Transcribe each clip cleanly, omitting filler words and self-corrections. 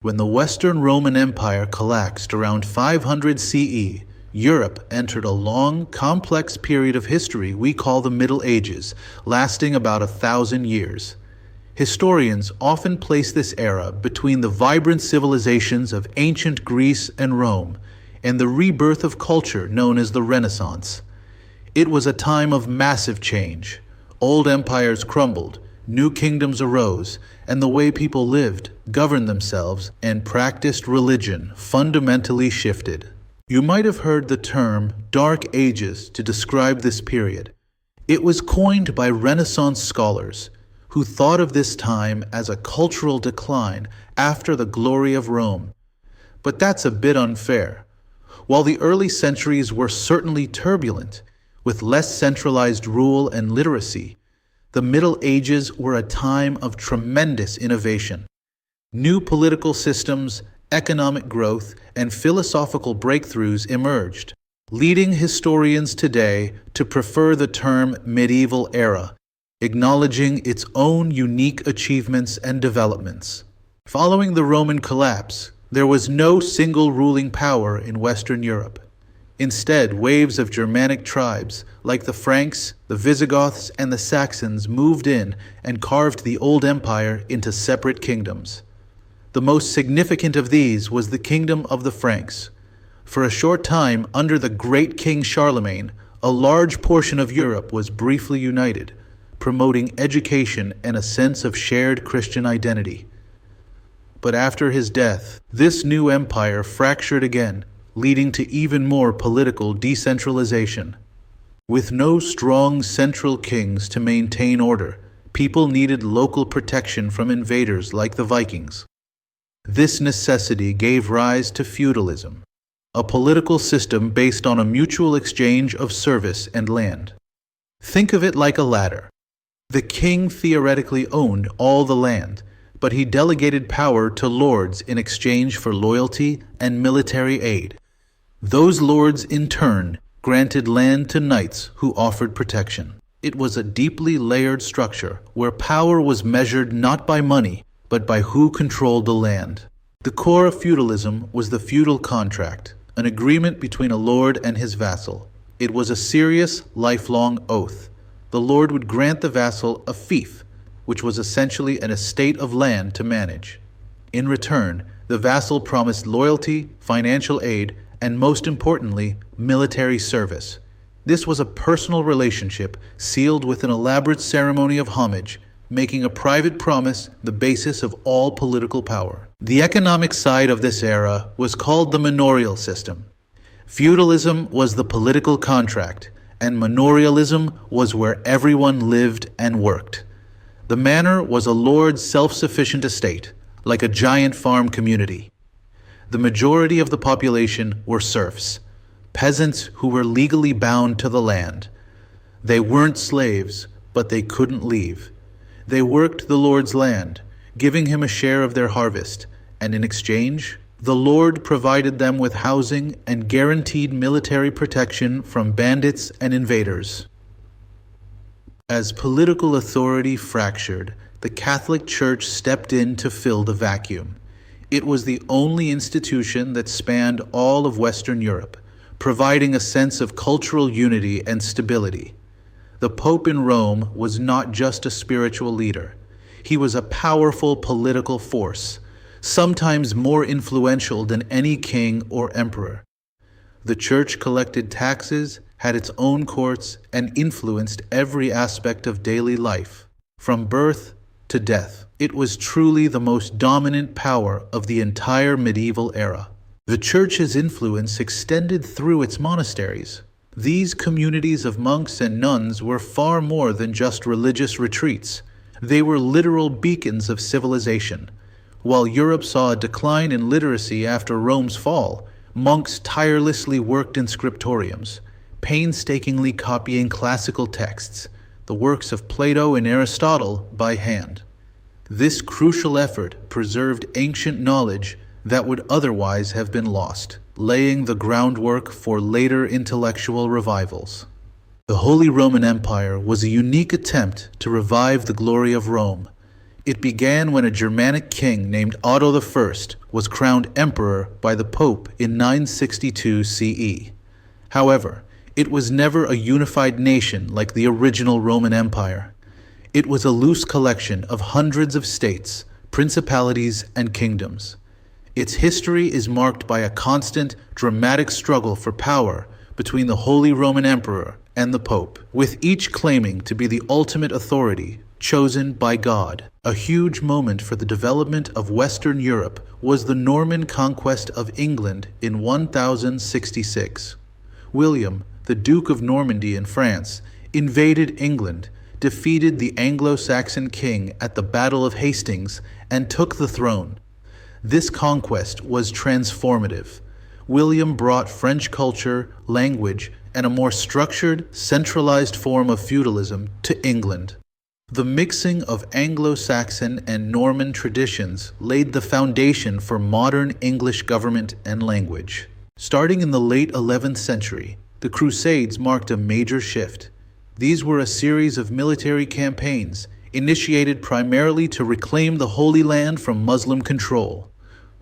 When the Western Roman Empire collapsed around 500 CE, Europe entered a long, complex period of history we call the Middle Ages, lasting about 1,000 years. Historians often place this era between the vibrant civilizations of ancient Greece and Rome and the rebirth of culture known as the Renaissance. It was a time of massive change. Old empires crumbled, new kingdoms arose, and the way people lived, governed themselves, and practiced religion fundamentally shifted. You might have heard the term Dark Ages to describe this period. It was coined by Renaissance scholars who thought of this time as a cultural decline after the glory of Rome. But that's a bit unfair. While the early centuries were certainly turbulent, with less centralized rule and literacy, the Middle Ages were a time of tremendous innovation. New political systems, economic growth, and philosophical breakthroughs emerged, leading historians today to prefer the term medieval era, acknowledging its own unique achievements and developments. Following the Roman collapse, there was no single ruling power in Western Europe. Instead, waves of Germanic tribes, like the Franks, the Visigoths, and the Saxons, moved in and carved the old empire into separate kingdoms. The most significant of these was the kingdom of the Franks. For a short time, under the great King Charlemagne, a large portion of Europe was briefly united, promoting education and a sense of shared Christian identity. But after his death, this new empire fractured again, leading to even more political decentralization. With no strong central kings to maintain order, people needed local protection from invaders like the Vikings. This necessity gave rise to feudalism, a political system based on a mutual exchange of service and land. Think of it like a ladder. The king theoretically owned all the land, but he delegated power to lords in exchange for loyalty and military aid. Those lords, in turn, granted land to knights who offered protection. It was a deeply layered structure where power was measured not by money, but by who controlled the land. The core of feudalism was the feudal contract, an agreement between a lord and his vassal. It was a serious, lifelong oath. The lord would grant the vassal a fief, which was essentially an estate of land to manage. In return, the vassal promised loyalty, financial aid, and most importantly, military service. This was a personal relationship sealed with an elaborate ceremony of homage, making a private promise the basis of all political power. The economic side of this era was called the manorial system. Feudalism was the political contract, and manorialism was where everyone lived and worked. The manor was a lord's self-sufficient estate, like a giant farm community. The majority of the population were serfs, peasants who were legally bound to the land. They weren't slaves, but they couldn't leave. They worked the lord's land, giving him a share of their harvest, and in exchange, the lord provided them with housing and guaranteed military protection from bandits and invaders. As political authority fractured, the Catholic Church stepped in to fill the vacuum. It was the only institution that spanned all of Western Europe, providing a sense of cultural unity and stability. The Pope in Rome was not just a spiritual leader. He was a powerful political force, sometimes more influential than any king or emperor. The Church collected taxes, had its own courts, and influenced every aspect of daily life, from birth to death. It was truly the most dominant power of the entire medieval era. The Church's influence extended through its monasteries. These communities of monks and nuns were far more than just religious retreats. They were literal beacons of civilization. While Europe saw a decline in literacy after Rome's fall, monks tirelessly worked in scriptoriums, painstakingly copying classical texts, the works of Plato and Aristotle, by hand. This crucial effort preserved ancient knowledge that would otherwise have been lost, laying the groundwork for later intellectual revivals. The Holy Roman Empire was a unique attempt to revive the glory of Rome. It began when a Germanic king named Otto I was crowned emperor by the Pope in 962 CE. However, it was never a unified nation like the original Roman Empire. It was a loose collection of hundreds of states, principalities, and kingdoms. Its history is marked by a constant, dramatic struggle for power between the Holy Roman Emperor and the Pope, with each claiming to be the ultimate authority chosen by God. A huge moment for the development of Western Europe was the Norman conquest of England in 1066. William, the Duke of Normandy in France, invaded England, defeated the Anglo-Saxon king at the Battle of Hastings, and took the throne. This conquest was transformative. William brought French culture, language, and a more structured, centralized form of feudalism to England. The mixing of Anglo-Saxon and Norman traditions laid the foundation for modern English government and language. Starting in the late 11th century, the Crusades marked a major shift. These were a series of military campaigns initiated primarily to reclaim the Holy Land from Muslim control.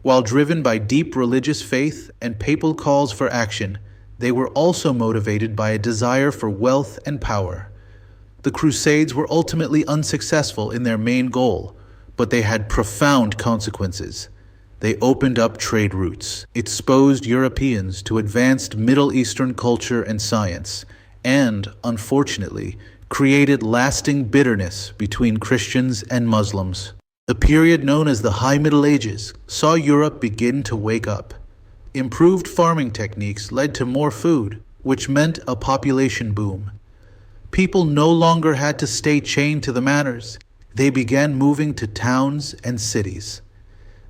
While driven by deep religious faith and papal calls for action, they were also motivated by a desire for wealth and power. The Crusades were ultimately unsuccessful in their main goal, but they had profound consequences. They opened up trade routes, exposed Europeans to advanced Middle Eastern culture and science, and, unfortunately, created lasting bitterness between Christians and Muslims. The period known as the High Middle Ages saw Europe begin to wake up. Improved farming techniques led to more food, which meant a population boom. People no longer had to stay chained to the manors. They began moving to towns and cities.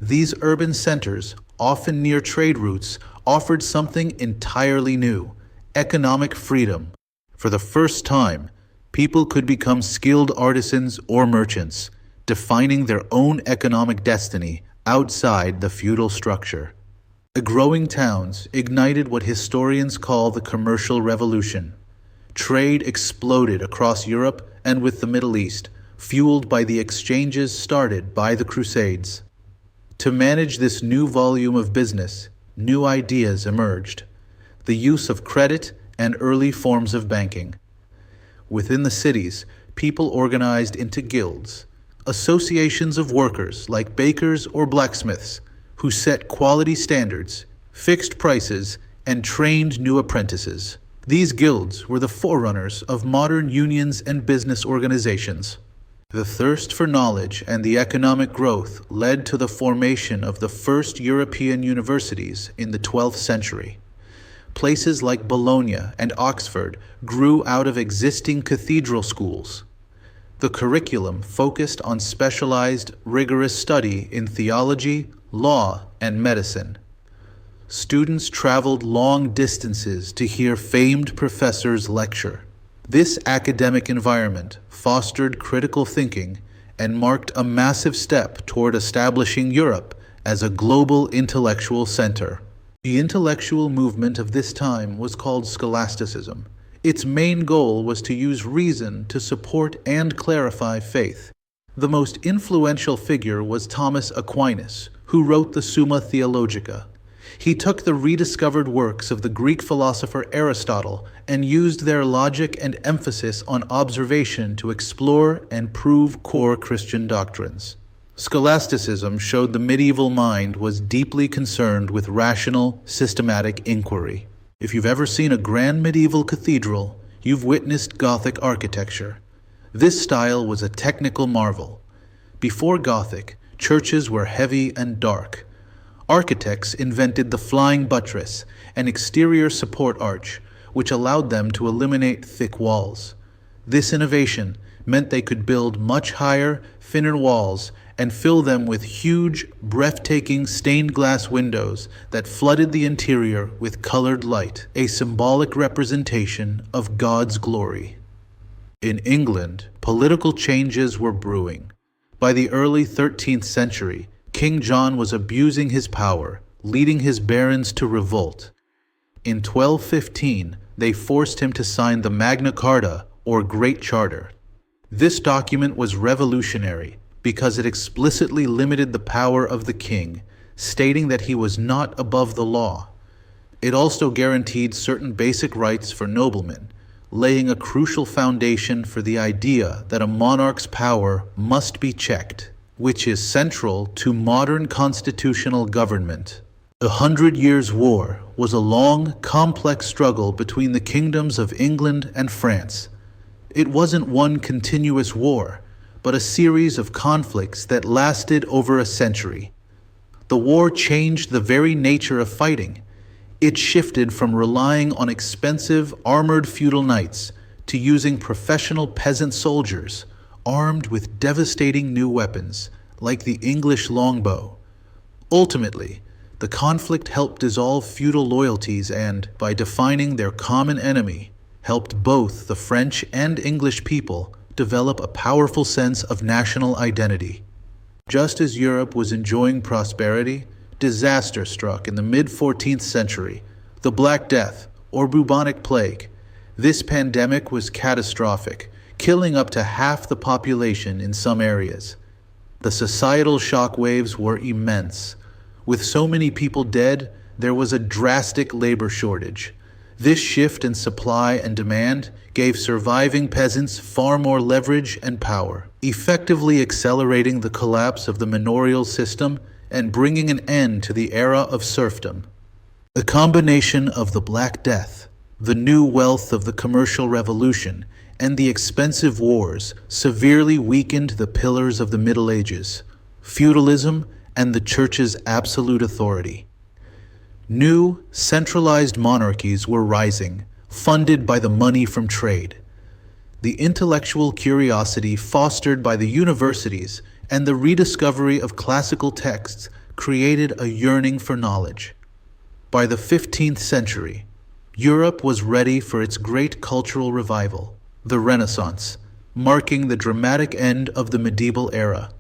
These urban centers, often near trade routes, offered something entirely new: economic freedom. For the first time, people could become skilled artisans or merchants, defining their own economic destiny outside the feudal structure. The growing towns ignited what historians call the commercial revolution. Trade exploded across Europe and with the Middle East, fueled by the exchanges started by the Crusades. To manage this new volume of business, new ideas emerged: the use of credit and early forms of banking. Within the cities, people organized into guilds, associations of workers like bakers or blacksmiths, who set quality standards, fixed prices, and trained new apprentices. These guilds were the forerunners of modern unions and business organizations. The thirst for knowledge and the economic growth led to the formation of the first European universities in the 12th century. Places like Bologna and Oxford grew out of existing cathedral schools. The curriculum focused on specialized, rigorous study in theology, law, and medicine. Students traveled long distances to hear famed professors lecture. This academic environment fostered critical thinking and marked a massive step toward establishing Europe as a global intellectual center. The intellectual movement of this time was called scholasticism. Its main goal was to use reason to support and clarify faith. The most influential figure was Thomas Aquinas, who wrote the Summa Theologica. He took the rediscovered works of the Greek philosopher Aristotle and used their logic and emphasis on observation to explore and prove core Christian doctrines. Scholasticism showed the medieval mind was deeply concerned with rational, systematic inquiry. If you've ever seen a grand medieval cathedral, you've witnessed Gothic architecture. This style was a technical marvel. Before Gothic, churches were heavy and dark. Architects invented the flying buttress, an exterior support arch, which allowed them to eliminate thick walls. This innovation meant they could build much higher, thinner walls and fill them with huge, breathtaking stained glass windows that flooded the interior with colored light, a symbolic representation of God's glory. In England, political changes were brewing. By the early 13th century, King John was abusing his power, leading his barons to revolt. In 1215, they forced him to sign the Magna Carta, or Great Charter. This document was revolutionary because it explicitly limited the power of the king, stating that he was not above the law. It also guaranteed certain basic rights for noblemen, laying a crucial foundation for the idea that a monarch's power must be checked, which is central to modern constitutional government. The Hundred Years' War was a long, complex struggle between the kingdoms of England and France. It wasn't one continuous war, but a series of conflicts that lasted over a century. The war changed the very nature of fighting. It shifted from relying on expensive, armored feudal knights to using professional peasant soldiers, armed with devastating new weapons, like the English longbow. Ultimately, the conflict helped dissolve feudal loyalties and, by defining their common enemy, helped both the French and English people develop a powerful sense of national identity. Just as Europe was enjoying prosperity, disaster struck in the mid-14th century, the Black Death, or bubonic plague. This pandemic was catastrophic, killing up to half the population in some areas. The societal shockwaves were immense. With so many people dead, there was a drastic labor shortage. This shift in supply and demand gave surviving peasants far more leverage and power, effectively accelerating the collapse of the manorial system and bringing an end to the era of serfdom. The combination of the Black Death, the new wealth of the commercial revolution, and the expensive wars severely weakened the pillars of the Middle Ages, feudalism and the Church's absolute authority. New, centralized monarchies were rising, funded by the money from trade. The intellectual curiosity fostered by the universities and the rediscovery of classical texts created a yearning for knowledge. By the 15th century, Europe was ready for its great cultural revival, the Renaissance, marking the dramatic end of the medieval era.